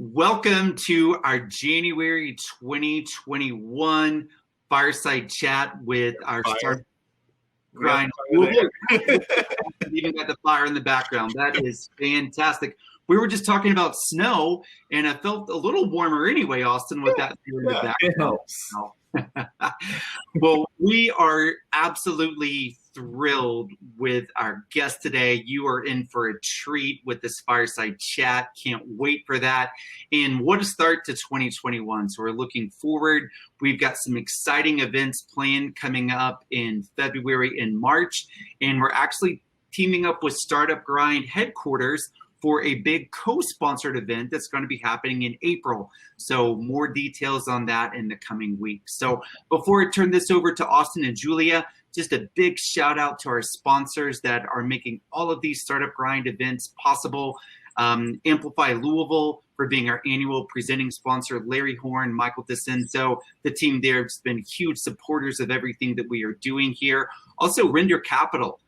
Welcome to our January 2021 Fireside Chat with our Start Grind. Even got the fire in the background. That is fantastic. We were just talking about snow, and it felt a little warmer anyway, Austin, with that in the background. It helps. Well, we are absolutely thrilled with our guest today. You are in for a treat with this Fireside Chat. Can't wait for that. And what a start to 2021. So we're looking forward. We've got some exciting events planned coming up in February and March. And we're actually teaming up with Startup Grind headquarters for a big co-sponsored event that's going to be happening in April. So more details on that in the coming weeks. So before I turn this over to Austin and Julia, just a big shout out to our sponsors that are making all of these Startup Grind events possible. Amplify Louisville for being our annual presenting sponsor, Larry Horn, Michael DeCenzo, the team there has been huge supporters of everything that we are doing here. Also, Render Capital.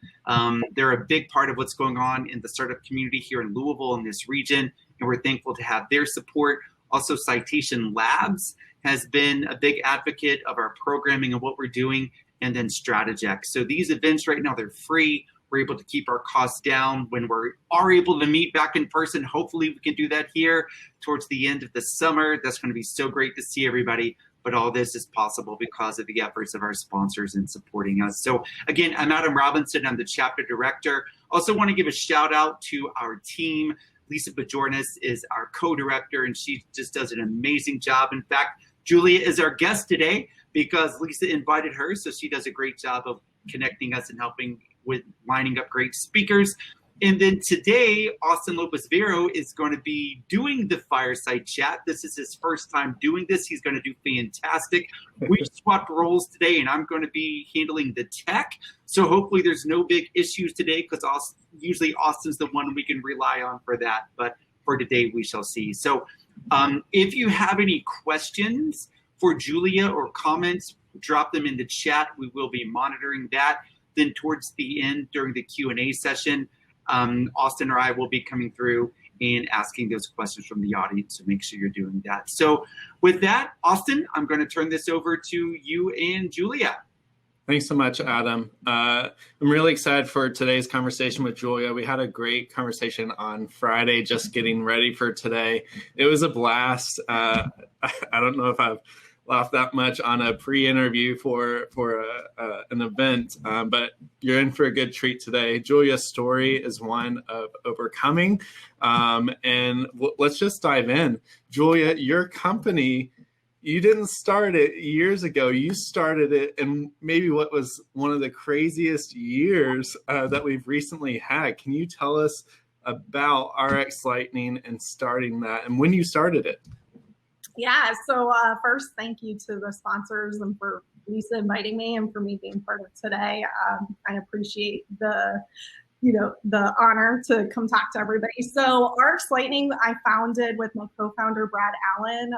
They're a big part of what's going on in the startup community here in Louisville in this region, and we're thankful to have their support. Also, Citation Labs has been a big advocate of our programming and what we're doing, and then Strategex. So these events right now, they're free. We're able to keep our costs down when we are able to meet back in person. Hopefully we can do that here towards the end of the summer. That's going to be so great to see everybody. But all this is possible because of the efforts of our sponsors in supporting us. So again, I'm Adam Robinson. I'm the chapter director. Also want to give a shout out to our team. Lisa Bajornis is our co-director, and she just does an amazing job. In fact, Julia is our guest today because Lisa invited her. So she does a great job of connecting us and helping with lining up great speakers. And then today, Austin Lopez Vero is going to be doing the Fireside Chat. This is his first time doing this. He's going to do fantastic. We've swapped roles today, and I'm going to be handling the tech. So hopefully there's no big issues today because usually Austin's the one we can rely on for that. But for today, we shall see. So if you have any questions for Julia or comments, drop them in the chat. We will be monitoring that. Then towards the end, during the Q&A session, Austin or I will be coming through and asking those questions from the audience, so make sure you're doing that. So with that, Austin, I'm going to turn this over to you and Julia. Thanks so much, Adam. I'm really excited for today's conversation with Julia. We had a great conversation on Friday, just getting ready for today. It was a blast. I don't know if I've laughed that much on a pre-interview for an event, but you're in for a good treat today. Julia's story is one of overcoming, and let's just dive in. Julia, your company, you didn't start it years ago. You started it in maybe what was one of the craziest years that we've recently had. Can you tell us about RxLightning and starting that and when you started it? Yeah, so first, thank you to the sponsors and for Lisa inviting me and for me being part of today. I appreciate the honor to come talk to everybody. So RxLightning, I founded with my co-founder, Brad Allen,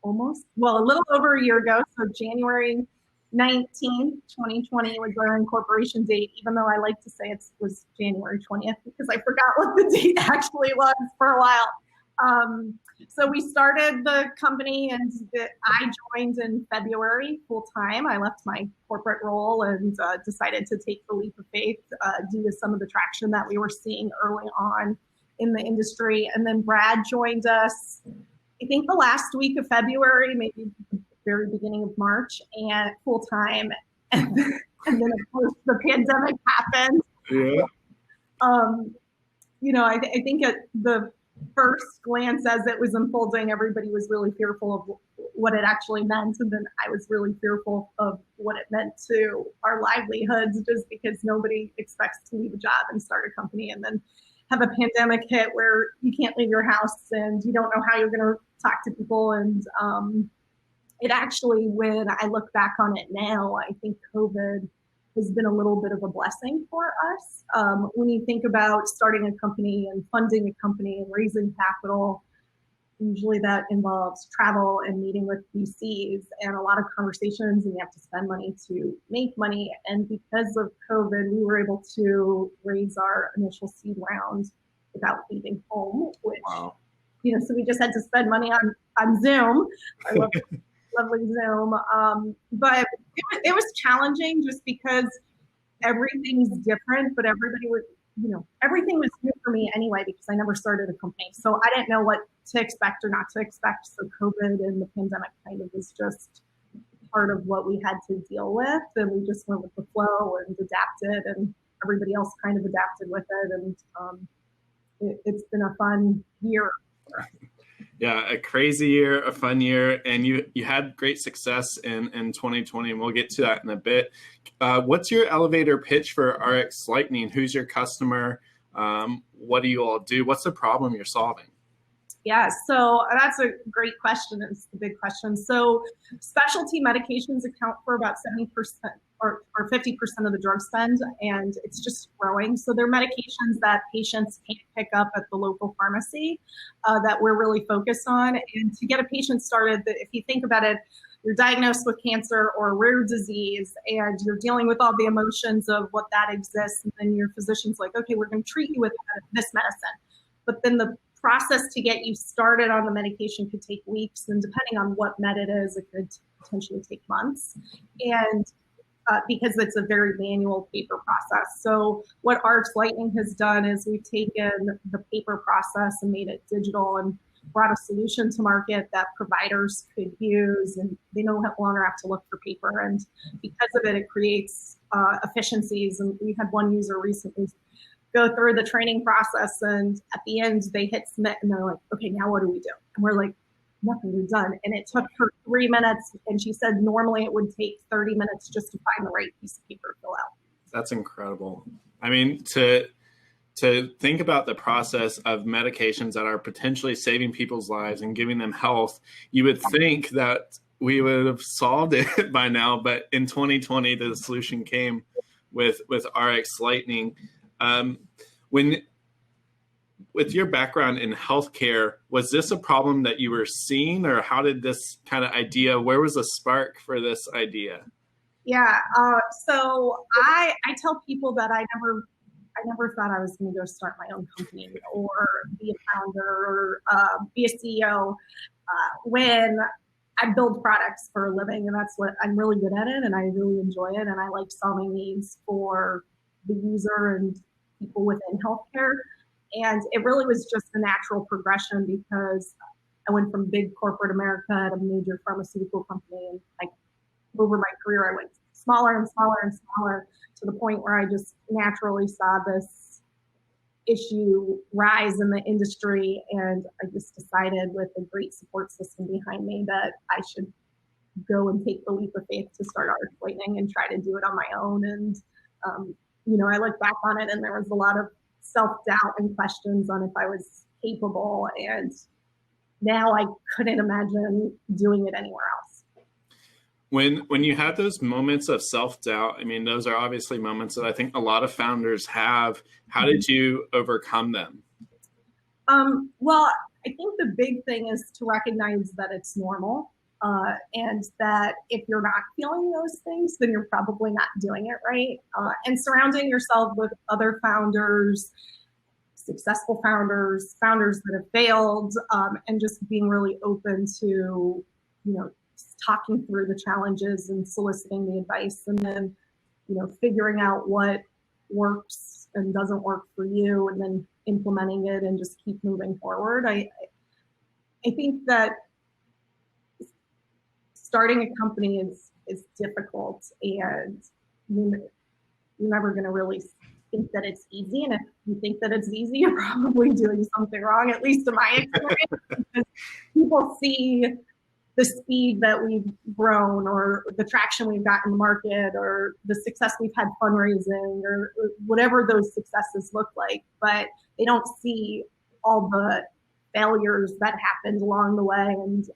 a little over a year ago. So January 19th, 2020 was our incorporation date, even though I like to say it was January 20th because I forgot what the date actually was for a while. So we started the company and I joined in February full time. I left my corporate role and decided to take the leap of faith due to some of the traction that we were seeing early on in the industry. And then Brad joined us, I think the last week of February, maybe the very beginning of March, and full time. And then of course the pandemic happened. Yeah. I think at the first glance as it was unfolding, everybody was really fearful of what it actually meant. And then I was really fearful of what it meant to our livelihoods, just because nobody expects to leave a job and start a company and then have a pandemic hit where you can't leave your house and you don't know how you're going to talk to people. And it actually, when I look back on it now, I think COVID has been a little bit of a blessing for us. When you think about starting a company and funding a company and raising capital, usually that involves travel and meeting with VCs and a lot of conversations, and you have to spend money to make money. And because of COVID, we were able to raise our initial seed round without leaving home, which so we just had to spend money on Zoom. I love lovely Zoom. But it was challenging just because everything's different, but everybody was, everything was new for me anyway, because I never started a company. So I didn't know what to expect or not to expect. So COVID and the pandemic kind of was just part of what we had to deal with. And we just went with the flow and adapted, and everybody else kind of adapted with it. And it's been a fun year for us. Yeah, a crazy year, a fun year, and you had great success in 2020, and we'll get to that in a bit. What's your elevator pitch for RxLightning? Who's your customer? What do you all do? What's the problem you're solving? Yeah, so that's a great question. It's the big question. So specialty medications account for about 70% or 50% of the drug spend, and it's just growing. So they're medications that patients can't pick up at the local pharmacy that we're really focused on. And to get a patient started, if you think about it, you're diagnosed with cancer or a rare disease, and you're dealing with all the emotions of what that exists. And then your physician's like, okay, we're going to treat you with this medicine. But then the process to get you started on the medication could take weeks, and depending on what med it is, it could potentially take months. And because it's a very manual paper process. So what RxLightning has done is we've taken the paper process and made it digital and brought a solution to market that providers could use, and they no longer have to look for paper. And because of it, it creates efficiencies. And we had one user recently go through the training process, and at the end they hit submit and they're like, okay, now what do we do? And we're like, nothing, we're done. And it took her 3 minutes, and she said normally it would take 30 minutes just to find the right piece of paper to fill out. That's incredible. I mean, to think about the process of medications that are potentially saving people's lives and giving them health, you would think that we would have solved it by now, but in 2020 the solution came with RxLightning. With your background in healthcare, was this a problem that you were seeing, or how did this kind of idea, where was the spark for this idea? Yeah, so I tell people that I never thought I was going to go start my own company or be a founder or be a CEO when I build products for a living, and that's what I'm really good at it, and I really enjoy it, and I like solving needs for the user and people within healthcare. And it really was just a natural progression, because I went from big corporate America at a major pharmaceutical company, and over my career I went smaller and smaller and smaller to the point where I just naturally saw this issue rise in the industry, and I just decided, with a great support system behind me, that I should go and take the leap of faith to start RxLightning and try to do it on my own. And I look back on it, and there was a lot of self-doubt and questions on if I was capable, and now I couldn't imagine doing it anywhere else. When you have those moments of self-doubt, I mean, those are obviously moments that I think a lot of founders have. How did you overcome them? Well, I think the big thing is to recognize that it's normal, and that if you're not feeling those things, then you're probably not doing it right. And surrounding yourself with other founders, successful founders that have failed, and just being really open to, talking through the challenges and soliciting the advice, and then, figuring out what works and doesn't work for you, and then implementing it and just keep moving forward. I think that starting a company is difficult, and you're never going to really think that it's easy. And if you think that it's easy, you're probably doing something wrong, at least in my experience, because people see the speed that we've grown, or the traction we've got in the market, or the success we've had fundraising, or whatever those successes look like, but they don't see all the failures that happened along the way, and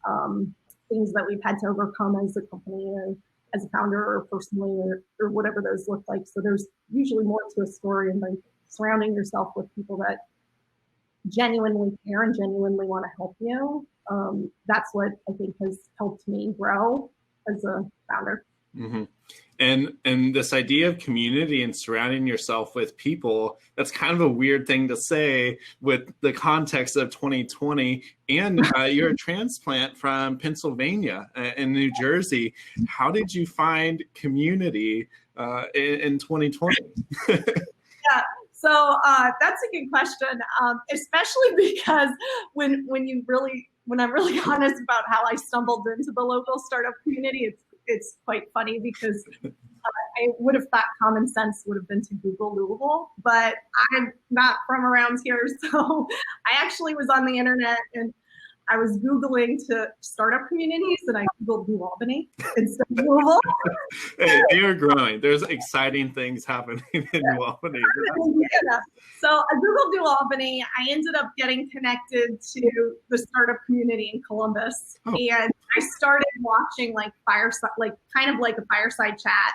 things that we've had to overcome as a company, or as a founder, or personally, or whatever those look like. So there's usually more to a story, and like surrounding yourself with people that genuinely care and genuinely want to help you. That's what I think has helped me grow as a founder. Mm-hmm. And this idea of community and surrounding yourself with people, that's kind of a weird thing to say with the context of 2020. And you're a transplant from Pennsylvania and New Jersey. How did you find community in 2020? Yeah. So that's a good question, especially because when I'm really honest about how I stumbled into the local startup community, it's quite funny because I would have thought common sense would have been to Google Louisville, but I'm not from around here. So I actually was on the internet and I was Googling to startup communities and I Googled New Albany instead of Louisville. Hey, they are growing. There's exciting things happening in New Albany. Yeah. So I Googled New Albany. I ended up getting connected to the startup community in Columbus. Oh. And I started watching like Fireside, like kind of like a Fireside chat,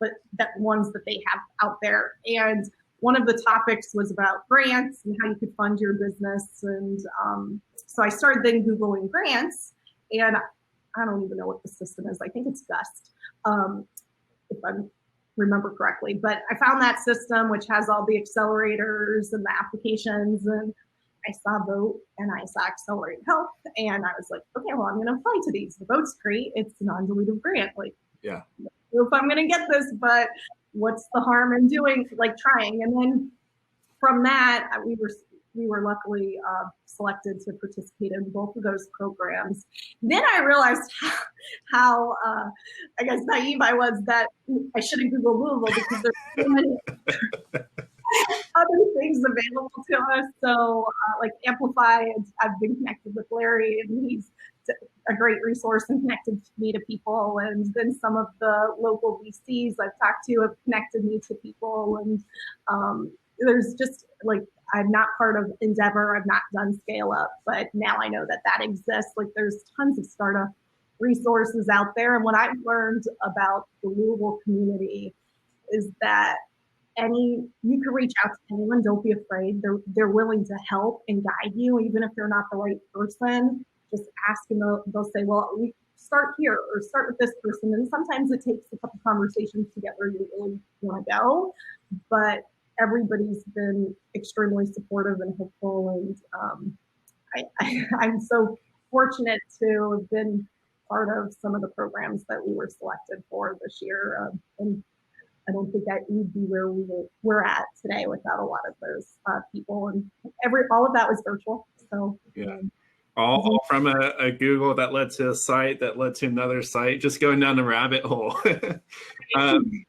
but that ones that they have out there. And one of the topics was about grants and how you could fund your business. And so I started then Googling grants, and I don't even know what the system is. I think it's Gust, if I remember correctly. But I found that system, which has all the accelerators and the applications, and I saw Vote and I saw Accelerate Health, and I was like, okay, well, I'm going to apply to these. The Vote's great. It's a non-dilutive grant. Like, yeah, I don't know if I'm going to get this, but what's the harm in doing, like trying? And then from that, we were luckily selected to participate in both of those programs. Then I realized how I guess naive I was that I shouldn't Google Louisville because there's so many other things available to us. So like Amplify, I've been connected with Larry, and he's a great resource and connected me to people. And then some of the local VCs I've talked to have connected me to people. And there's just like, I'm not part of Endeavor. I've not done Scale Up, but now I know that that exists. Like there's tons of startup resources out there. And what I've learned about the Louisville community is that you can reach out to anyone. Don't be afraid. They're willing to help and guide you, even if they're not the right person. Just ask and they'll say, well, we start here or start with this person. And sometimes it takes a couple conversations to get where you really want to go. But everybody's been extremely supportive and hopeful. And I'm so fortunate to have been part of some of the programs that we were selected for this year. And I don't think that we'd be where we're at today without a lot of those people. And all of that was virtual. So yeah. All from a Google that led to a site that led to another site, just going down the rabbit hole.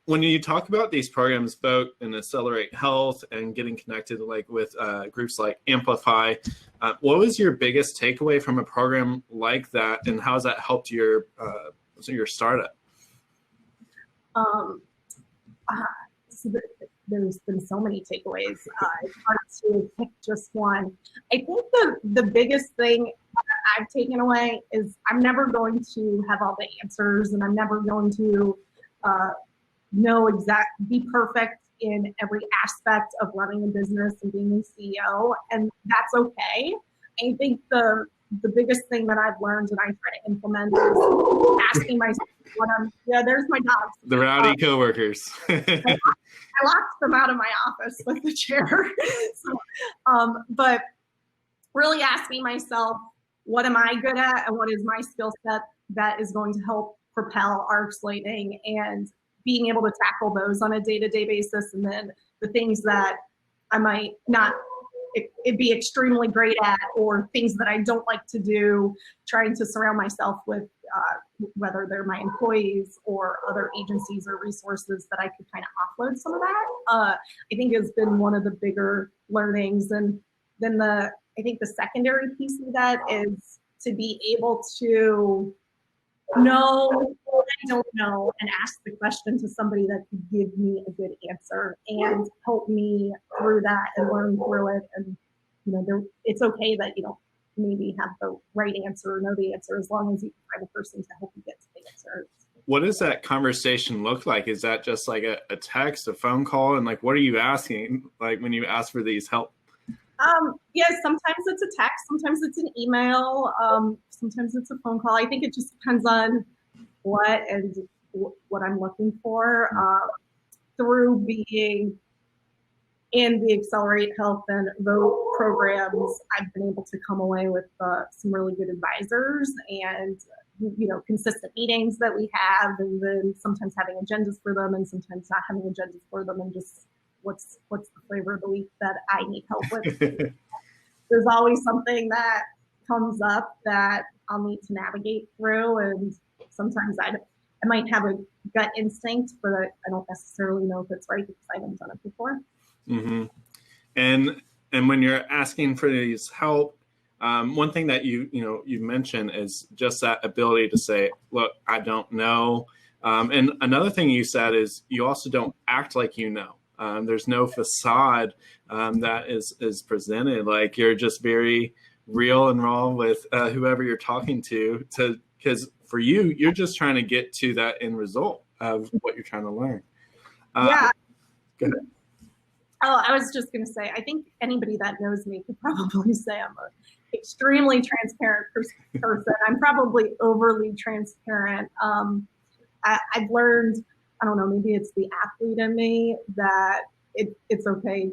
When you talk about these programs, Vote and Accelerate Health and getting connected like with groups like Amplify, what was your biggest takeaway from a program like that, and how has that helped your startup? There's been so many takeaways. It's hard to pick just one. I think the biggest thing I've taken away is I'm never going to have all the answers, and I'm never going to be perfect in every aspect of running a business and being a CEO, and that's okay. I think the biggest thing that I've learned and I try to implement is asking myself there's my dogs. The rowdy coworkers. I locked them out of my office with the chair. But really asking myself, what am I good at and what is my skill set that is going to help propel RxLightning, and being able to tackle those on a day-to-day basis. And then the things that I might not it'd be extremely great at, or things that I don't like to do, trying to surround myself with whether they're my employees or other agencies or resources that I could kind of offload some of that. I think has been one of the bigger learnings. And then I think the secondary piece of that is to be able to know what I don't know and ask the question to somebody that could give me a good answer and help me through that and learn through it. And it's okay that you don't maybe have the right answer or know the answer, as long as you can find a person to help you get to the answer. What does that conversation look like? Is that just like a text, a phone call? And like, what are you asking? Like when you ask for these help? Yes, sometimes it's a text, sometimes it's an email, sometimes it's a phone call. I think it just depends on what and what I'm looking for. Through being in the Accelerate Health and Vote programs, I've been able to come away with some really good advisors and consistent meetings that we have, and then sometimes having agendas for them and sometimes not having agendas for them, and just what's the flavor of the week that I need help with. There's always something that comes up that I'll need to navigate through, and sometimes I might have a gut instinct, but I don't necessarily know if it's right because I haven't done it before. Mm-hmm. And when you're asking for these help, one thing that you've mentioned is just that ability to say, look, I don't know. And another thing you said is you also don't act like you know. There's no facade that is presented. Like, you're just very real and raw with whoever you're talking to, because for you, you're just trying to get to that end result of what you're trying to learn. Yeah. Go ahead. Oh, I was just going to say, I think anybody that knows me could probably say I'm an extremely transparent person. I'm probably overly transparent. I've learned, I don't know, maybe it's the athlete in me, that it's okay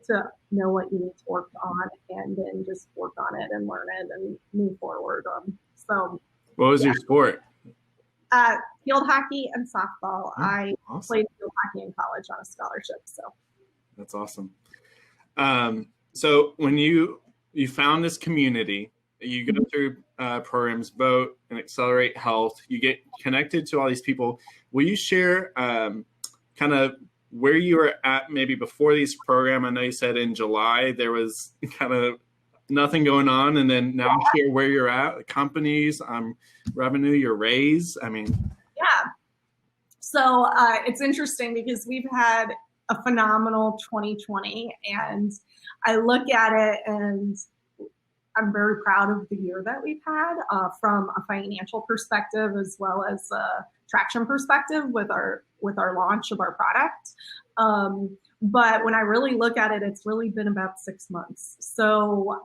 to know what you need to work on and then just work on it and learn it and move forward. So, what was your sport? Field hockey and softball. I awesome. played field hockey in college on a scholarship. So that's awesome. So when you found this community, you go through programs, Vote and Accelerate Health, you get connected to all these people. Will you share kind of where you were at maybe before these program? I know you said in July there was kind of nothing going on, and then now share where you're at, companies, revenue, your raise. I mean, yeah. So it's interesting because we've had a phenomenal 2020, and I look at it and I'm very proud of the year that we've had from a financial perspective as well as a traction perspective with our launch of our product. But when I really look at it, it's really been about 6 months. So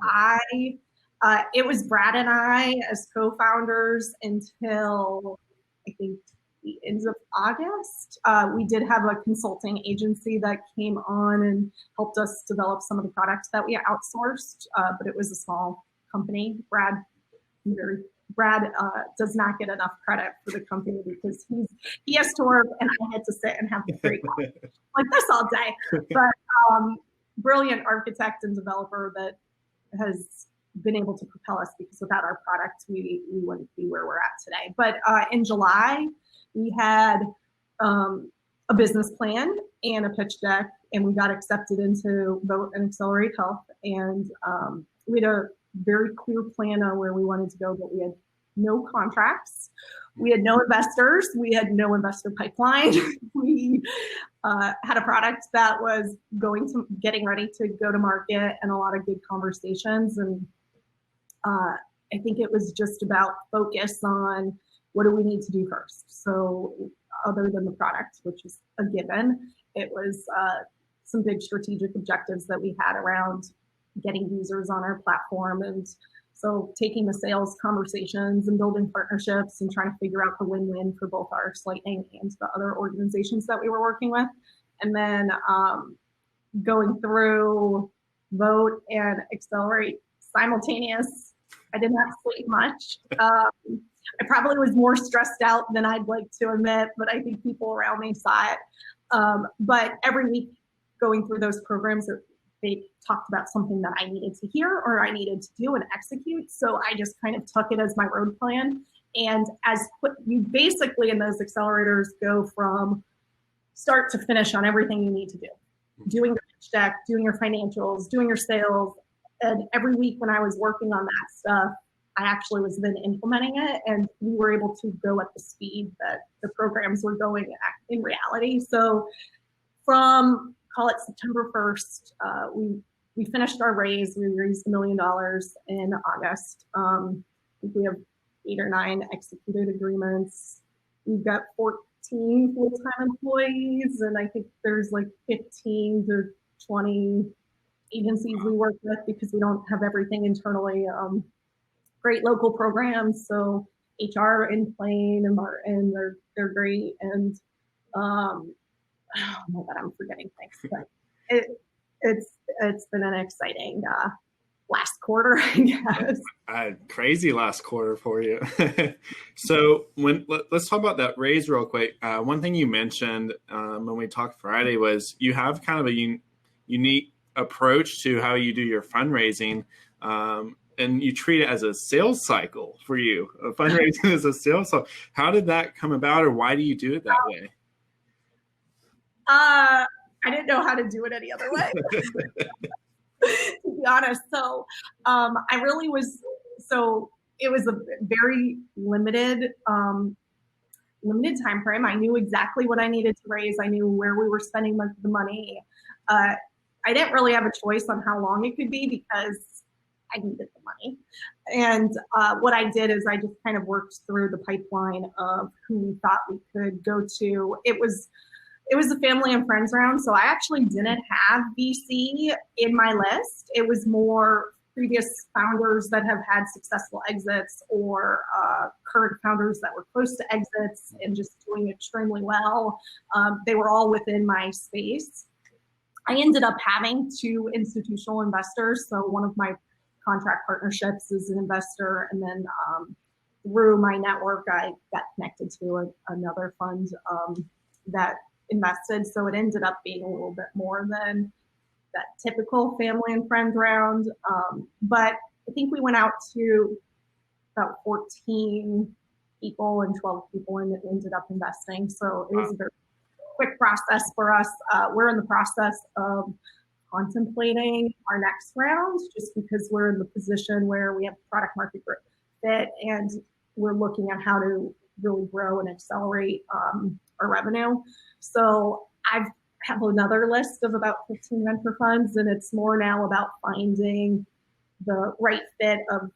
it was Brad and I as co-founders until I think the end of August. We did have a consulting agency that came on and helped us develop some of the products that we outsourced, but it was a small company. Brad does not get enough credit for the company because he has to work and I had to sit and have the great like this all day. But brilliant architect and developer that has been able to propel us, because without our product, we wouldn't be where we're at today. But in July, we had a business plan and a pitch deck, and we got accepted into Vote and Accelerate Health. And we had a very clear plan on where we wanted to go, but we had no contracts. We had no investors. We had no investor pipeline. We had a product that was getting ready to go to market, and a lot of good conversations. And I think it was just about focus on what do we need to do first. So other than the product, which is a given, it was some big strategic objectives that we had around getting users on our platform. And so taking the sales conversations and building partnerships and trying to figure out the win-win for both RxLightning and the other organizations that we were working with. And then going through Vote and Accelerate simultaneous. I did not sleep much. I probably was more stressed out than I'd like to admit, but I think people around me saw it. But every week going through those programs, they talked about something that I needed to hear or I needed to do and execute. So I just kind of took it as my road plan. And you basically in those accelerators go from start to finish on everything you need to do. Doing your pitch deck, doing your financials, doing your sales. And every week when I was working on that stuff, I actually was then implementing it, and we were able to go at the speed that the programs were going in reality. So from, call it September 1st, we finished our raise. We raised $1 million in August. I think we have 8 or 9 executed agreements. We've got 14 full-time employees, and I think there's like 15 to 20 agencies we work with because we don't have everything internally. Great local programs. So HR in plane, and they're great. And oh my God, I'm forgetting things. But it's been an exciting last quarter, I guess. Crazy last quarter for you. So let's talk about that raise real quick. One thing you mentioned when we talked Friday was you have kind of a unique approach to how you do your fundraising, and you treat it as a sales cycle for you. Fundraising is a sales cycle. How did that come about, or why do you do it that way? I didn't know how to do it any other way. To be honest. So it was a very limited time frame. I knew exactly what I needed to raise. I knew where we were spending the money. I didn't really have a choice on how long it could be because I needed the money. And what I did is I just kind of worked through the pipeline of who we thought we could go to. It was a family and friends round, so I actually didn't have VC in my list. It was more previous founders that have had successful exits, or current founders that were close to exits and just doing extremely well. They were all within my space. I ended up having 2 institutional investors. So one of my contract partnerships is an investor, and then through my network, I got connected to another fund that invested. So it ended up being a little bit more than that typical family and friend round. But I think we went out to about 14 people and 12 people and ended up investing. So it was a very quick process for us. We're in the process of contemplating our next round, just because we're in the position where we have product market fit and we're looking at how to really grow and accelerate our revenue. So I have another list of about 15 venture funds, and it's more now about finding the right fit of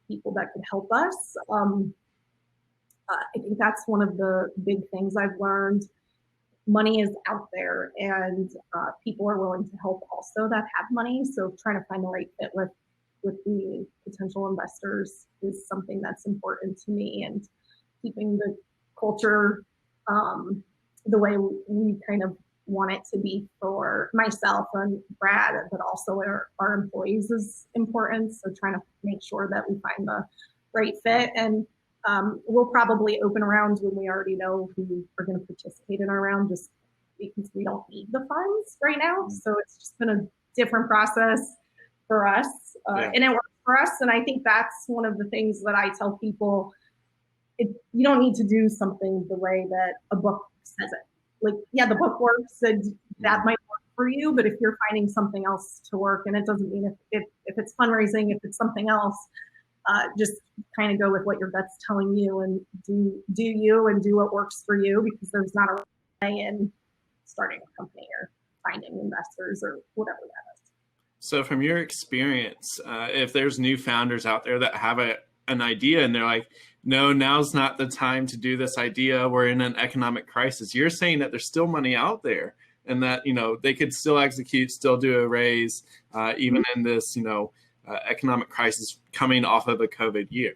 people that could help us. I think that's one of the big things I've learned. Money is out there, and people are willing to help also that have money. So trying to find the right fit with the potential investors is something that's important to me, and keeping the culture the way we kind of want it to be for myself and Brad, but also our employees is important. So trying to make sure that we find the right fit. And we'll probably open rounds when we already know who are going to participate in our round, just because we don't need the funds right now. So it's just been a different process for us, and it works for us. And I think that's one of the things that I tell people. You don't need to do something the way that a book says it. Like, yeah, the book works, and that might work for you, but if you're finding something else to work, and it doesn't mean if it's fundraising, if it's something else, just kind of go with what your gut's telling you, and do you, and do what works for you, because there's not a way in starting a company or finding investors or whatever that is. So from your experience, if there's new founders out there that have an idea and they're like, no, now's not the time to do this idea, we're in an economic crisis, you're saying that there's still money out there, and that, they could still execute, still do a raise, even in this, economic crisis coming off of a COVID year.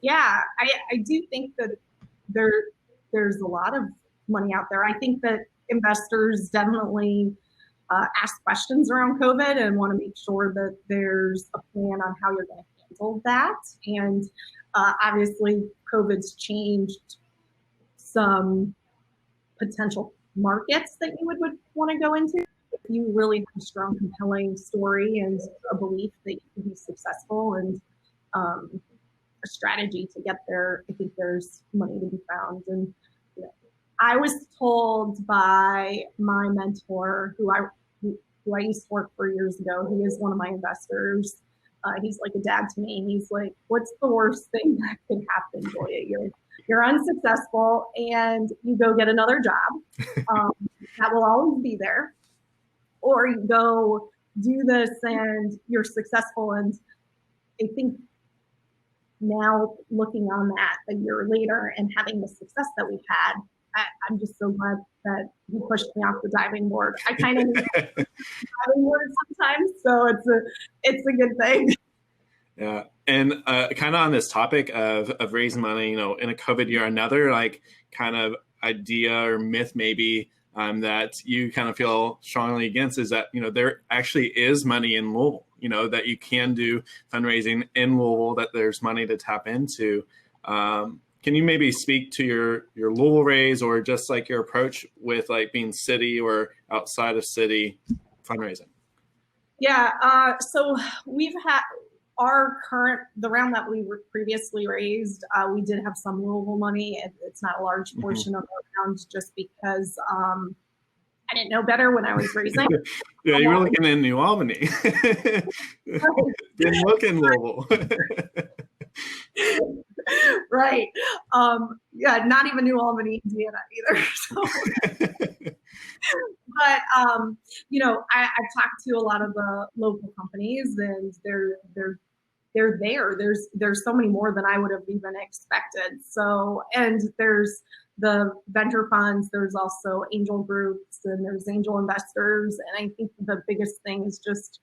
Yeah, I do think that there's a lot of money out there. I think that investors definitely ask questions around COVID and want to make sure that there's a plan on how you're going to handle that. And obviously, COVID's changed some potential markets that you would want to go into. If you really have a strong, compelling story and a belief that you can be successful, and a strategy to get there, I think there's money to be found. And I was told by my mentor, who I used to work for years ago, he is one of my investors. He's like a dad to me. He's like, what's the worst thing that could happen, Julia? You're unsuccessful and you go get another job. That will always be there. Or you go do this and you're successful. And I think now, looking on that a year later and having the success that we've had, I'm just so glad that he pushed me off the diving board. I kind of need the diving board sometimes, so it's a good thing. Yeah. And kind of on this topic of raising money, you know, in a COVID year, another like kind of idea or myth maybe that you kind of feel strongly against is that, you know, there actually is money in Louisville, you know, that you can do fundraising in Louisville, that there's money to tap into. Can you maybe speak to your Louisville raise or just like your approach with like being city or outside of city fundraising? Yeah, so we've had the round that we were previously raised, we did have some Louisville money. It's not a large portion of our round just because I didn't know better when I was raising. Yeah, you were looking in New Albany. Didn't look in Louisville. Right. Yeah, not even New Albany, Indiana either. So. But you know, I've talked to a lot of the local companies, and they're there. There's so many more than I would have even expected. So, and there's the venture funds. There's also angel groups, and there's angel investors. And I think the biggest thing is just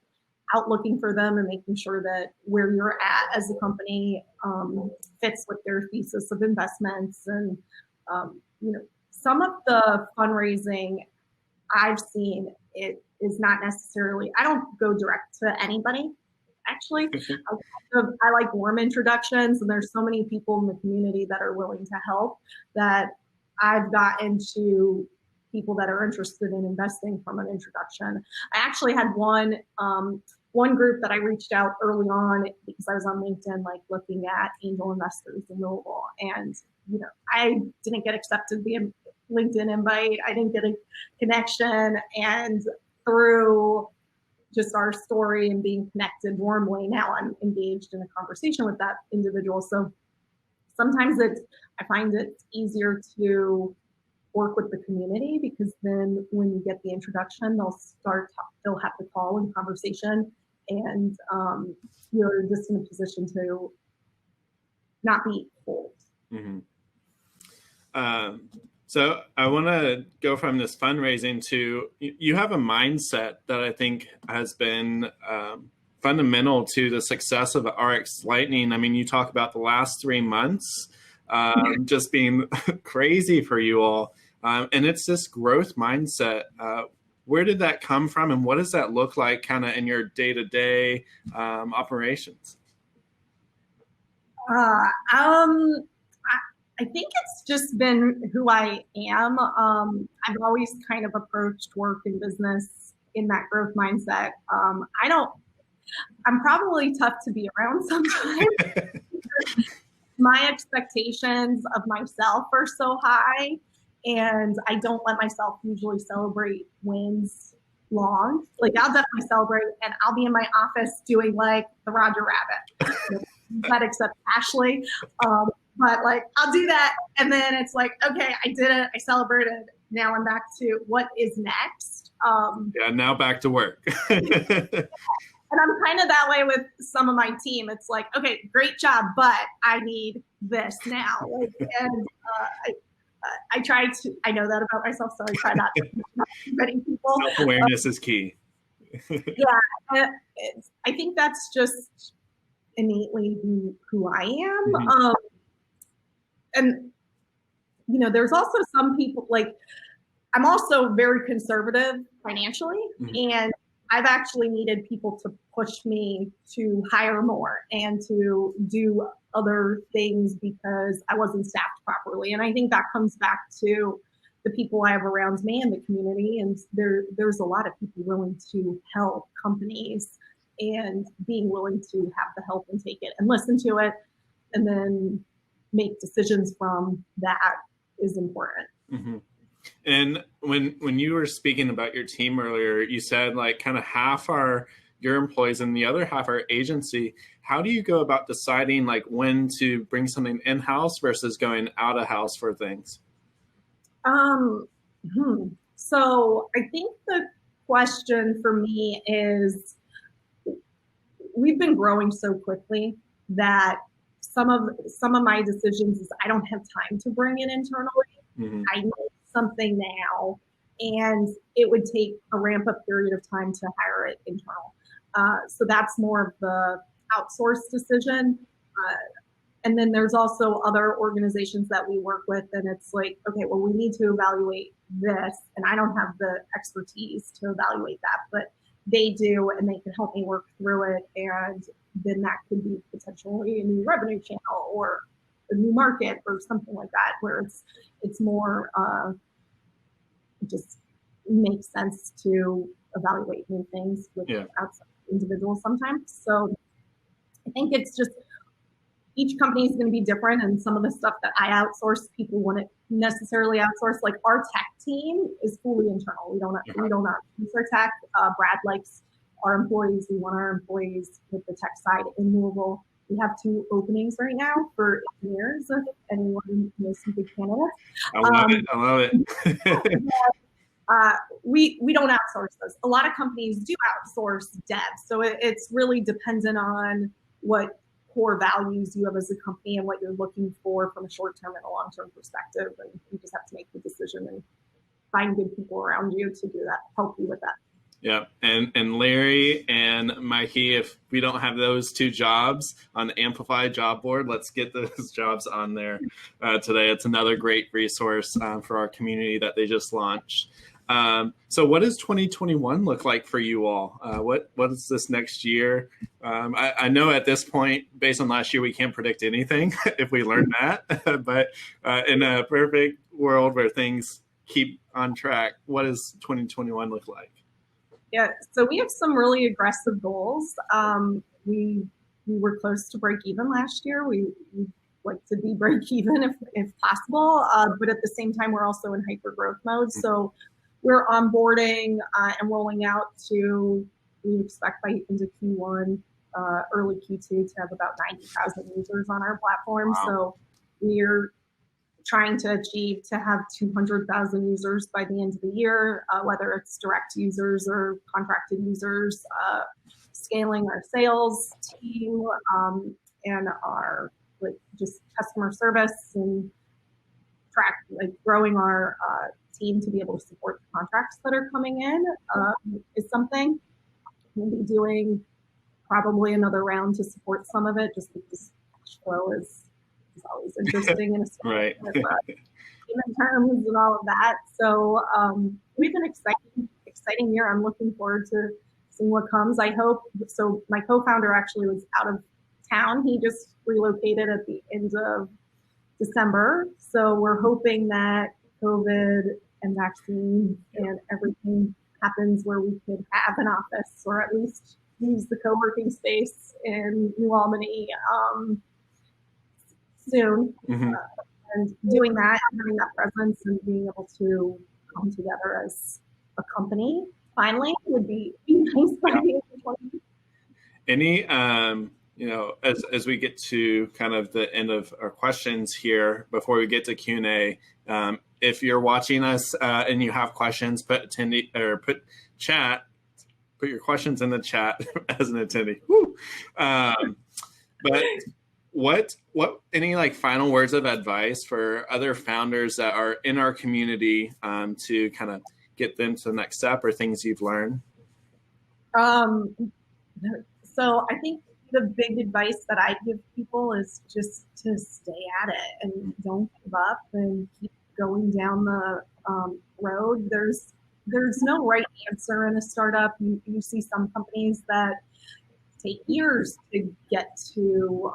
out looking for them and making sure that where you're at as a company fits with their thesis of investments. And you know, some of the fundraising I've seen, it is not necessarily, I don't go direct to anybody, actually. I like warm introductions, and there's so many people in the community that are willing to help that I've gotten to people that are interested in investing from an introduction. I actually had one group that I reached out early on because I was on LinkedIn, like looking at angel investors in Louisville, and you know, I didn't get accepted the LinkedIn invite. I didn't get a connection, and through just our story and being connected warmly, now I'm engaged in a conversation with that individual. So sometimes I find it's easier to work with the community, because then when you get the introduction, they'll have the call and conversation, and you're just in a position to not be pulled. Mm-hmm. So I want to go from this fundraising to, you have a mindset that I think has been fundamental to the success of RxLightning. I mean, you talk about the last 3 months just being crazy for you all. And it's this growth mindset. Where did that come from, and what does that look like kind of in your day-to-day operations? I think it's just been who I am. I've always kind of approached work and business in that growth mindset. I'm probably tough to be around sometimes. My expectations of myself are so high, and I don't let myself usually celebrate wins long. Like, I'll definitely celebrate, and I'll be in my office doing like the Roger Rabbit, but except Ashley. But like, I'll do that, and then it's like, okay, I did it, I celebrated. Now I'm back to what is next. Yeah, now back to work. And I'm kind of that way with some of my team. It's like, okay, great job, but I need this now. Like, and I try to, I know that about myself, so I try not to be many people. Self-awareness is key. Yeah, I think that's just innately who I am. Mm-hmm. And, you know, there's also some people, like, I'm also very conservative financially, and I've actually needed people to push me to hire more and to do other things because I wasn't staffed properly. And I think that comes back to the people I have around me in the community. And there's a lot of people willing to help companies, and being willing to have the help and take it and listen to it and then make decisions from that is important. Mm-hmm. And when you were speaking about your team earlier, you said like kind of half are your employees and the other half are agency. How do you go about deciding like when to bring something in-house versus going out of house for things? So I think the question for me is, we've been growing so quickly that some of my decisions is I don't have time to bring it internally. Mm-hmm. I need something now, and it would take a ramp up period of time to hire it internal. So that's more of the outsource decision. And then there's also other organizations that we work with, and it's like, okay, well, we need to evaluate this, and I don't have the expertise to evaluate that, but they do, and they can help me work through it, and then that could be potentially a new revenue channel or a new market or something like that, where it's more just makes sense to evaluate new things with outside individuals sometimes. So I think it's just, each company is going to be different, and some of the stuff that I outsource, people wouldn't necessarily outsource. Like our tech team is fully internal. We don't outsource our tech. Brad likes our employees. We want our employees with the tech side in Louisville. We have 2 openings right now for engineers. If anyone knows some good candidates, I love it. We don't outsource those. A lot of companies do outsource dev, so it's really dependent on what core values you have as a company and what you're looking for from a short-term and a long-term perspective. And you just have to make the decision and find good people around you to do that, help you with that. Yeah. And Larry and Mikey, if we don't have those 2 jobs on the Amplify job board, let's get those jobs on there today. It's another great resource for our community that they just launched. So what does 2021 look like for you all? What is this next year? I know at this point, based on last year, we can't predict anything if we learn that. But in a perfect world where things keep on track, what does 2021 look like? Yeah, so we have some really aggressive goals. We were close to break even last year. We like to be break even if possible, but at the same time, we're also in hyper growth mode. So we're onboarding and rolling out to, we expect by into Q1, early Q2 to have about 90,000 users on our platform. Wow. So we're trying to achieve to have 200,000 users by the end of the year, whether it's direct users or contracted users, scaling our sales team and our like just customer service and growing our team to be able to support the contracts that are coming in is something. We'll be doing probably another round to support some of it, just because cash flow is always interesting and right. with payment terms and all of that. So we've been exciting year. I'm looking forward to seeing what comes. I hope. So my co-founder actually was out of town. He just relocated at the end of December. So we're hoping that COVID and vaccine and everything happens where we could have an office or at least use the co-working space in New Albany soon. Mm-hmm. And doing that, having that presence and being able to come together as a company finally would be nice by the end of 2020. Any as we get to kind of the end of our questions here, before we get to Q&A, if you're watching us and you have questions, put your questions in the chat as an attendee. But what any like final words of advice for other founders that are in our community to kind of get them to the next step, or things you've learned? So I think the big advice that I give people is just to stay at it and don't give up and keep going down the road. There's no right answer in a startup. You see some companies that take years to get to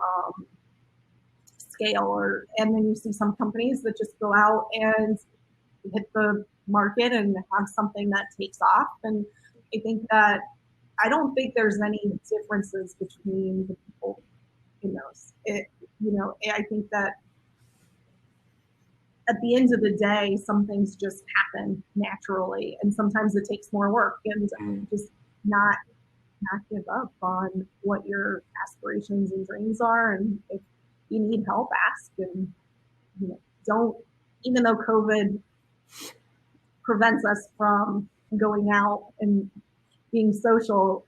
scale, and then you see some companies that just go out and hit the market and have something that takes off. And I think that I don't think there's any differences between the people in those. I think that at the end of the day, some things just happen naturally, and sometimes it takes more work. And just not give up on what your aspirations and dreams are. And if you need help, ask. And don't. Even though COVID prevents us from going out and being social,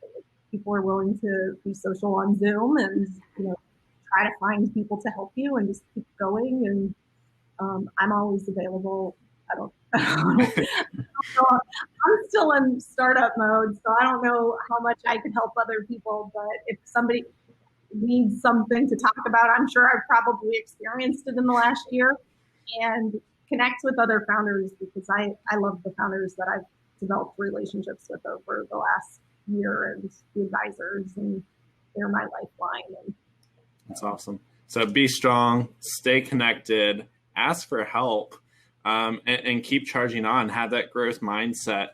people are willing to be social on Zoom and try to find people to help you and just keep going. And I'm always available. I'm still in startup mode, so I don't know how much I could help other people. But if somebody, needs something to talk about, I'm sure I've probably experienced it in the last year, and connect with other founders, because I love the founders that I've developed relationships with over the last year, and the advisors, and they're my lifeline. And that's awesome. So be strong, stay connected, ask for help, and keep charging on. Have that growth mindset.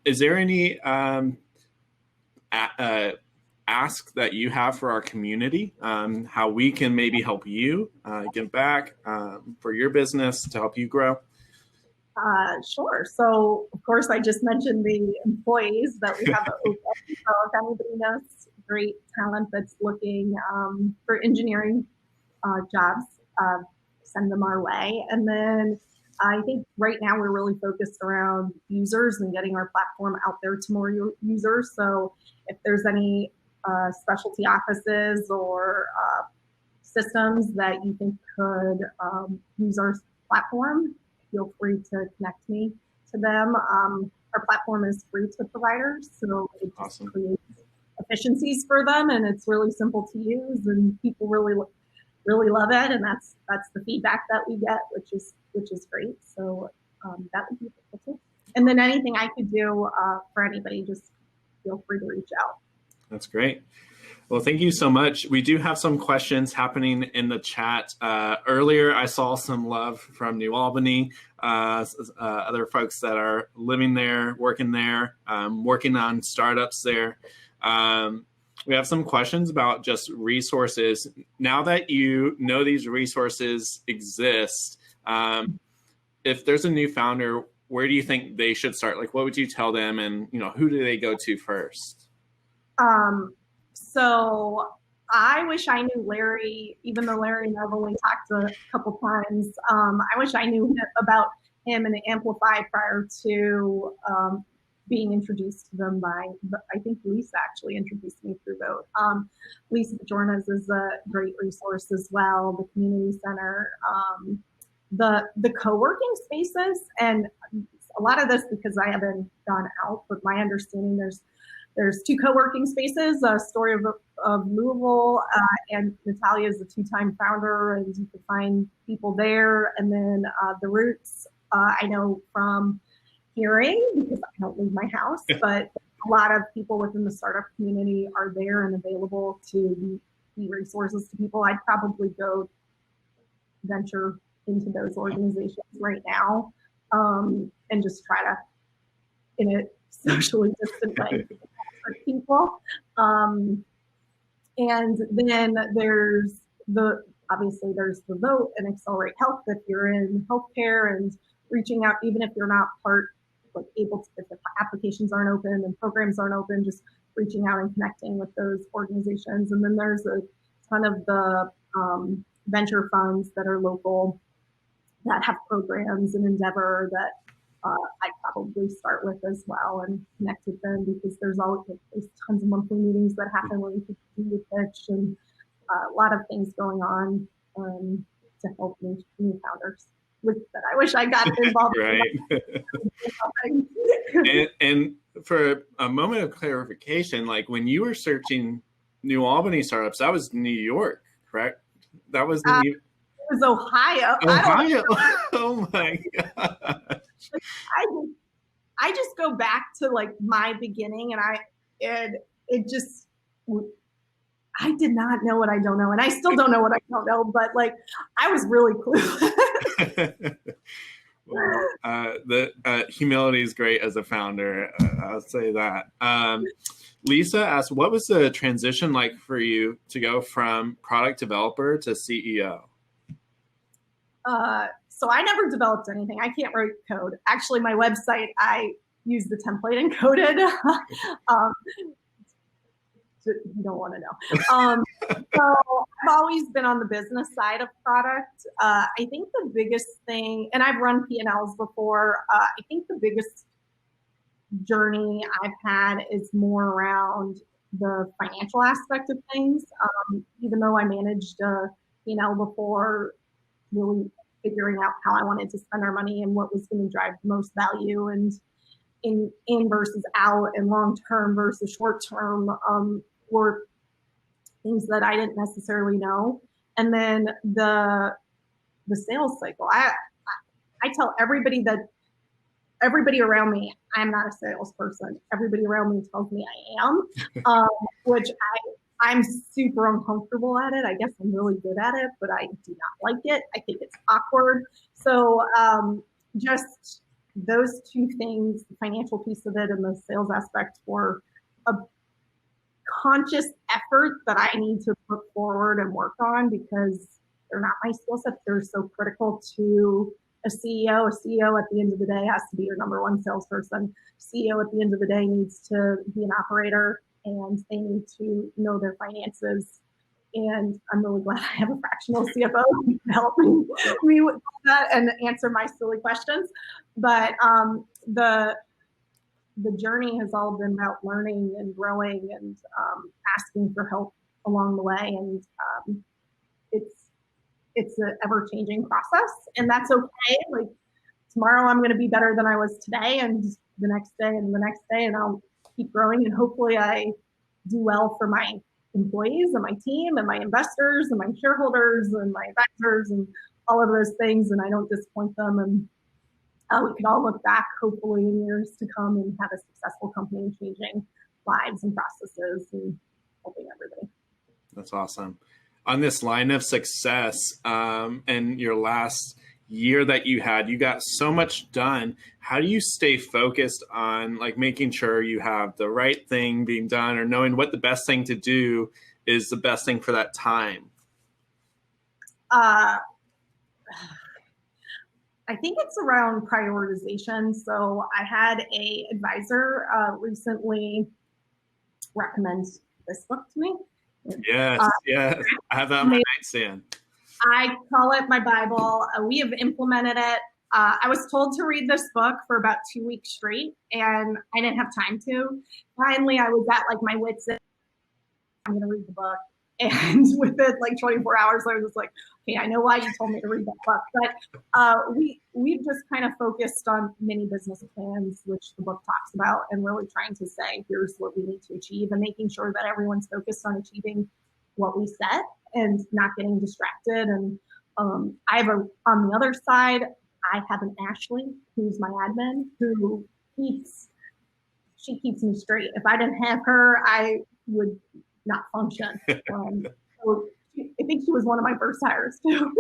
Is there any ask that you have for our community, how we can maybe help you give back for your business to help you grow? Sure. So, of course, I just mentioned the employees that we have open. So if anybody knows great talent that's looking for engineering jobs, send them our way. And then I think right now we're really focused around users and getting our platform out there to more users. So if there's any specialty offices or systems that you think could use our platform, feel free to connect me to them. Our platform is free to providers, so it just creates efficiencies for them, and it's really simple to use, and people really love it, and that's the feedback that we get, which is great. So that would be helpful. And then anything I could do for anybody, just feel free to reach out. That's great. Well, thank you so much. We do have some questions happening in the chat. Earlier, I saw some love from New Albany, other folks that are living there, working on startups there. We have some questions about just resources. Now that you know these resources exist, if there's a new founder, where do you think they should start? Like, what would you tell them, and who do they go to first? So I wish I knew Larry, even though Larry and I've only talked a couple times. I wish I knew about him and Amplify prior to being introduced to them by, I think Lisa actually introduced me through Vote. Lisa Bajornas is a great resource as well, the community center, the co-working spaces, and a lot of this because I haven't gone out, but my understanding there's 2 co-working spaces, a story of Louisville, and Natalia is a 2-time founder, and you can find people there. And then the Roots, I know from hearing, because I don't leave my house, but a lot of people within the startup community are there and available to be resources to people. I'd probably go venture into those organizations right now, and just try to, in a socially distant way, with people. And then there's obviously there's the Vote and Accelerate Health if you're in healthcare, and reaching out, even if you're not able to, if the applications aren't open and programs aren't open, just reaching out and connecting with those organizations. And then there's a ton of the venture funds that are local that have programs and Endeavor that I'd probably start with as well and connect with them, because there's tons of monthly meetings that happen where you can do your pitch, and a lot of things going on to help new founders. That I wish I got involved. Right. and for a moment of clarification, like when you were searching New Albany startups, that was New York, correct? That was it was Ohio. Ohio. Oh my god. I just go back to my beginning, and I did not know what I don't know, and I still don't know what I don't know, but I was really clueless. Well, the humility is great as a founder. I'll say that. Lisa asked, what was the transition like for you to go from product developer to CEO? So I never developed anything. I can't write code. Actually, my website, I use the template and coded. You don't want to know. So I've always been on the business side of product. I think the biggest thing, and I've run P&Ls before, I think the biggest journey I've had is more around the financial aspect of things. Even though I managed a P&L before, really figuring out how I wanted to spend our money and what was going to drive the most value, and in versus out, and long term versus short term, were things that I didn't necessarily know. And then the sales cycle. I tell everybody around me, I'm not a salesperson. Everybody around me tells me I am, which I'm super uncomfortable at it. I guess I'm really good at it, but I do not like it. I think it's awkward. So just those two things, the financial piece of it and the sales aspect, were a conscious effort that I need to put forward and work on, because they're not my skill sets. They're so critical to a CEO. A CEO at the end of the day has to be your number one salesperson. CEO at the end of the day needs to be an operator, and they need to know their finances. And I'm really glad I have a fractional CFO who can help me with that and answer my silly questions. But the journey has all been about learning and growing and asking for help along the way. And it's an ever-changing process, and that's okay. Like, tomorrow I'm going to be better than I was today, and the next day and the next day, and I'll keep growing. And hopefully I do well for my employees and my team and my investors and my shareholders and my advisors and all of those things, and I don't disappoint them. And we can all look back, hopefully, in years to come and have a successful company changing lives and processes and helping everybody. That's awesome. On this line of success, and your last year that you got so much done. How do you stay focused on like making sure you have the right thing being done, or knowing what the best thing to do is the best thing for that time? I think it's around prioritization. So I had a advisor recently recommend this book to me. Yes, yes. I have that on my nightstand. I call it my Bible. We have implemented it. I was told to read this book for about 2 weeks straight, and I didn't have time to. Finally, I was at like my wits' end. I'm going to read the book. And within like 24 hours, I was just like, okay, I know why you told me to read that book. But we've just kind of focused on mini business plans, which the book talks about, and really trying to say, here's what we need to achieve, and making sure that everyone's focused on achieving what we set and not getting distracted. And on the other side, I have an Ashley, who's my admin, who keeps me straight. If I didn't have her, I would not function. So I think she was one of my first hires too.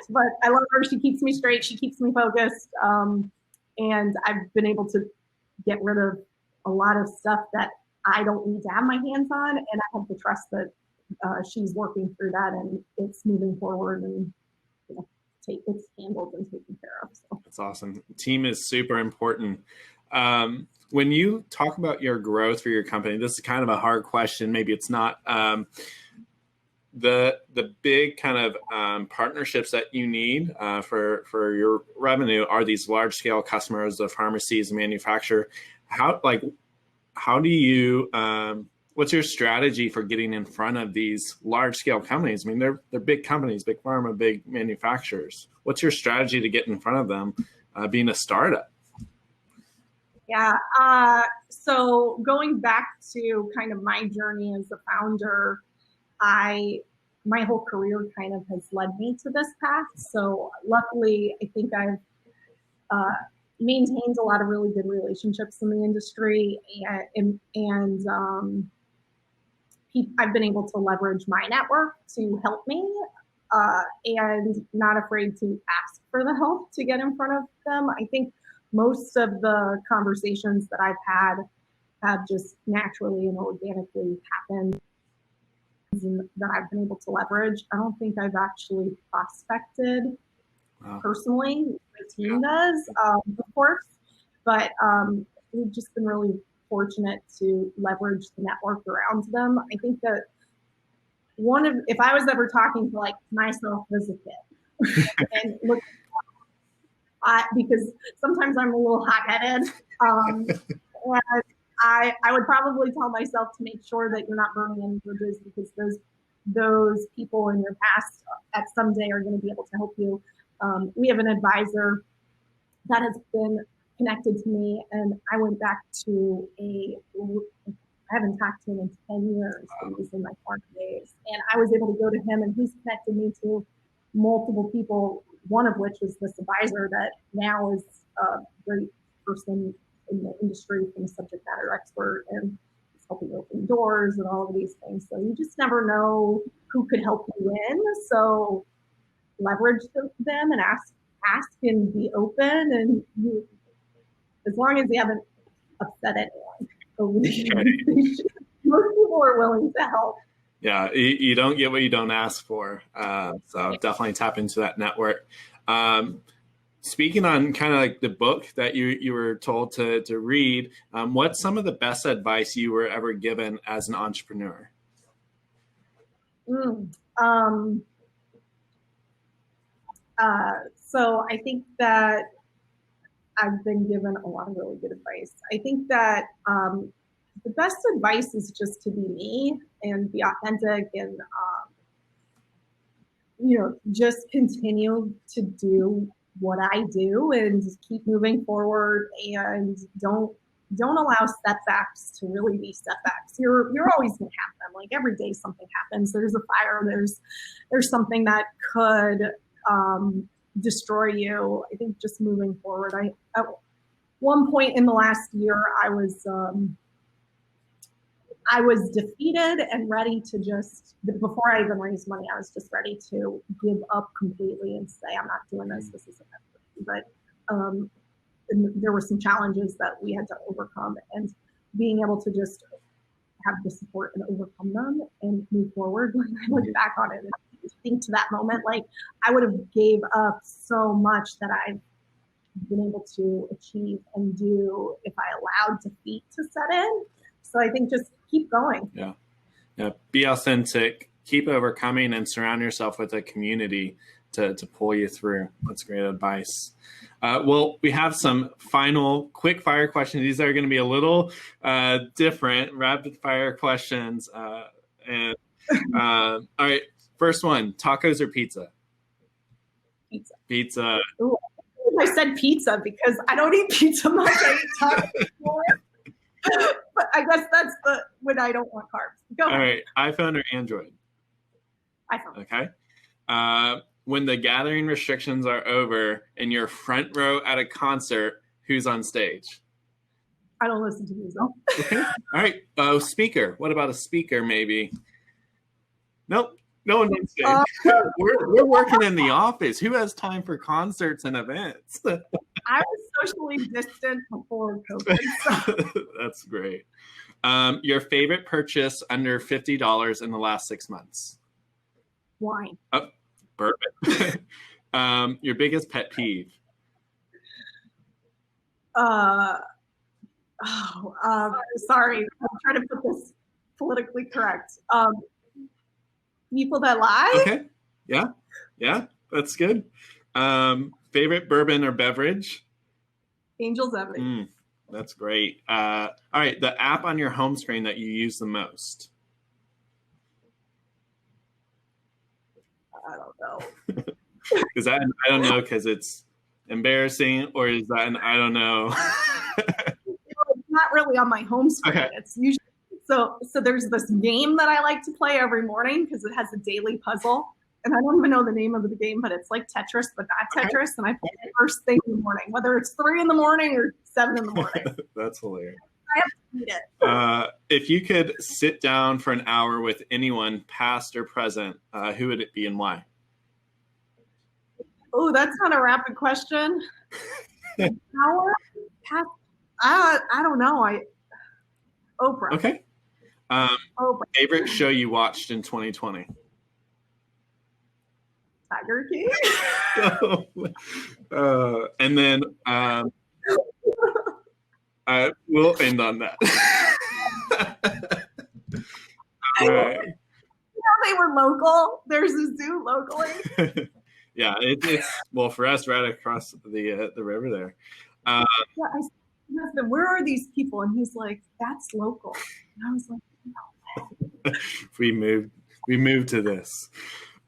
But I love her. She keeps me straight. She keeps me focused. And I've been able to get rid of a lot of stuff that I don't need to have my hands on. And I have the trust that she's working through that, and it's moving forward, and it's handled and taken care of. So. That's awesome. Team is super important. When you talk about your growth for your company, this is kind of a hard question. Maybe it's not. The big kind of partnerships that you need for your revenue are these large scale customers, the pharmacies, manufacturer. How do you? What's your strategy for getting in front of these large scale companies? I mean, they're big companies, big pharma, big manufacturers. What's your strategy to get in front of them, being a startup? Yeah. So going back to kind of my journey as a founder, my whole career kind of has led me to this path. So luckily, I think I've maintained a lot of really good relationships in the industry, and I've been able to leverage my network to help me, and not afraid to ask for the help to get in front of them. I think most of the conversations that I've had have just naturally and organically happened, and that I've been able to leverage. I don't think I've actually prospected personally. My team does, of course, but we've just been really fortunate to leverage the network around them. I think that if I was ever talking to like myself as a kid and look, because sometimes I'm a little hot-headed, and I would probably tell myself to make sure that you're not burning any bridges, because those people in your past at some day are going to be able to help you. We have an advisor that has been connected to me, and I went back to I haven't talked to him in 10 years. He was in my pharma days. And I was able to go to him, and he's connected me to multiple people, one of which was this advisor that now is a great person in the industry from a subject matter expert, and he's helping open doors and all of these things. So you just never know who could help you win. So leverage them and ask and be open, and as long as you haven't upset anyone over the years, most people are willing to help. Yeah, you don't get what you don't ask for. So definitely tap into that network. Speaking on kind of like the book that you were told to read, what's some of the best advice you were ever given as an entrepreneur? So I think that I've been given a lot of really good advice. I think that the best advice is just to be me and be authentic, and just continue to do what I do and keep moving forward, and don't allow setbacks to really be setbacks. You're always going to have them. Like every day something happens. There's a fire. There's something that could destroy you. I think just moving forward. At one point in the last year, I was defeated and ready to before I even raised money, I was just ready to give up completely and say, I'm not doing this. This isn't it. But there were some challenges that we had to overcome, and being able to just have the support and overcome them and move forward. When I look back on it and think to that moment, like I would have gave up so much that I've been able to achieve and do if I allowed defeat to set in. So I think just keep going. Yeah. Be authentic, keep overcoming, and surround yourself with a community to pull you through. That's great advice. Well, we have some final quick fire questions. These are going to be a little different, rapid fire questions. All right. First one, tacos or pizza? Pizza. Ooh, I said pizza because I don't eat pizza much. I eat tacos more. But I guess that's when I don't want carbs. Go ahead. All right. iPhone or Android? iPhone. Okay. When the gathering restrictions are over and you're front row at a concert, who's on stage? I don't listen to music. Okay. All right. Speaker. What about a speaker, maybe? Nope. No one on stage. We're working in the office. Who has time for concerts and events? I was socially distant before COVID. So. That's great. Your favorite purchase under $50 in the last 6 months? Wine. Oh, perfect. Your biggest pet peeve? Sorry. I'm trying to put this politically correct. People that lie? Okay. Yeah. That's good. Favorite bourbon or beverage? Angel's Envy. That's great. All right. The app on your home screen that you use the most? I don't know. Is that an I don't know because it's embarrassing, or is that an I don't know? It's not really on my home screen. Okay. It's usually so there's this game that I like to play every morning because it has a daily puzzle. And I don't even know the name of the game, but it's like Tetris, but not Tetris. And I play it first thing in the morning, whether it's 3 in the morning or 7 in the morning. That's hilarious. I have to eat it. If you could sit down for an hour with anyone, past or present, who would it be and why? Oh, that's not a rapid question. Hour? Past? I don't know. Oprah. Okay. Oprah. Favorite show you watched in 2020? Tiger King. And then we'll end on that. All right. They were local. There's a zoo locally. Yeah, it's well for us right across the river there. Yeah, I said, husband, where are these people? And he's like, that's local. And I was like, no. we moved to this.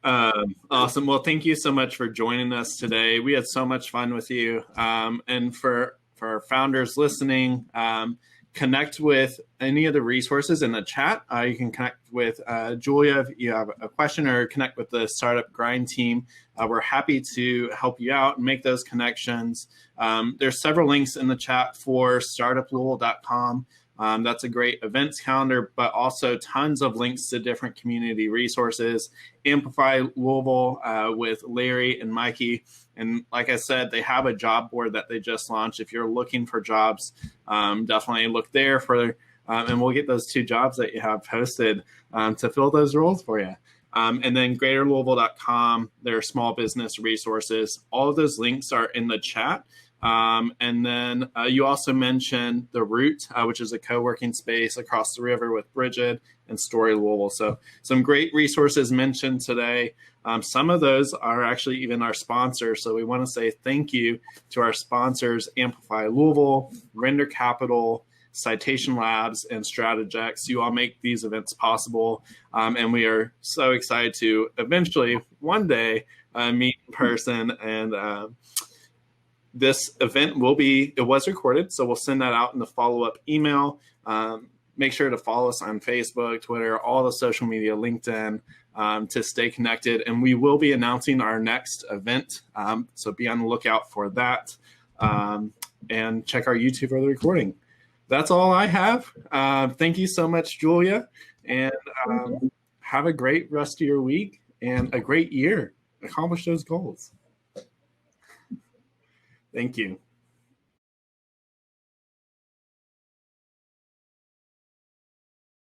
Awesome. Well, thank you so much for joining us today. We had so much fun with you. And for our founders listening, connect with any of the resources in the chat. You can connect with Julia if you have a question, or connect with the Startup Grind team. We're happy to help you out and make those connections. There's several links in the chat for startuplouisville.com. That's a great events calendar, but also tons of links to different community resources. Amplify Louisville with Larry and Mikey. And like I said, they have a job board that they just launched. If you're looking for jobs, definitely look there for, and we'll get those 2 jobs that you have posted to fill those roles for you. And then greaterlouisville.com, their small business resources. All of those links are in the chat. And then you also mentioned The Root, which is a co-working space across the river with Bridget and Story Louisville. So some great resources mentioned today. Some of those are actually even our sponsors. So we want to say thank you to our sponsors, Amplify Louisville, Render Capital, Citation Labs, and Strategex. You all make these events possible. And we are so excited to eventually one day meet in person. And this event it was recorded, so we'll send that out in the follow-up email. Make sure to follow us on Facebook, Twitter, all the social media, LinkedIn, to stay connected. And we will be announcing our next event, so be on the lookout for that. And check our YouTube for the recording. That's all I have. Thank you so much, Julia, and have a great rest of your week and a great year. Accomplish those goals. Thank you.